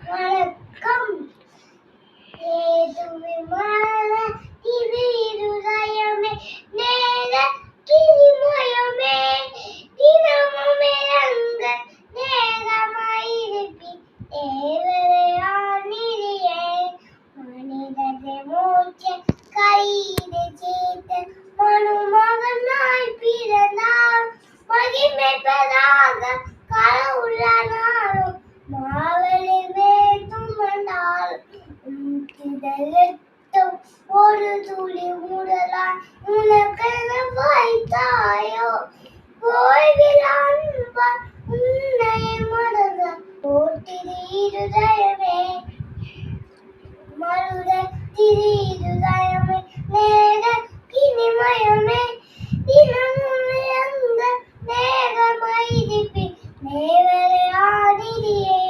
வணக்கம். ஏதுமில்லாத இது இருதயமே, நேர கிளிமயமே, தினமும் இறங்க நேரமாயிருப்பி தேவரையானிரியே. மனிதரை மூச்ச கைது சேர்த்த மனுமகனாய் பிறந்தார், மகிமை பெறாத கடவுளானாலும் மாவலின் மேல் துமந்தால் உம்கிதழெட்டும் ஒரு துளி முதலாய் உனக்கென வைத்தாயோ. ஓய்வில் அன்பால் உன்னை மறந்த ஓட்டிரு இருதயமே, மருத திரு இருதயமே, நேர கினிமயமே, தினமும் இறந்த நேரமாயிருப்பி தேவரையானிரியே.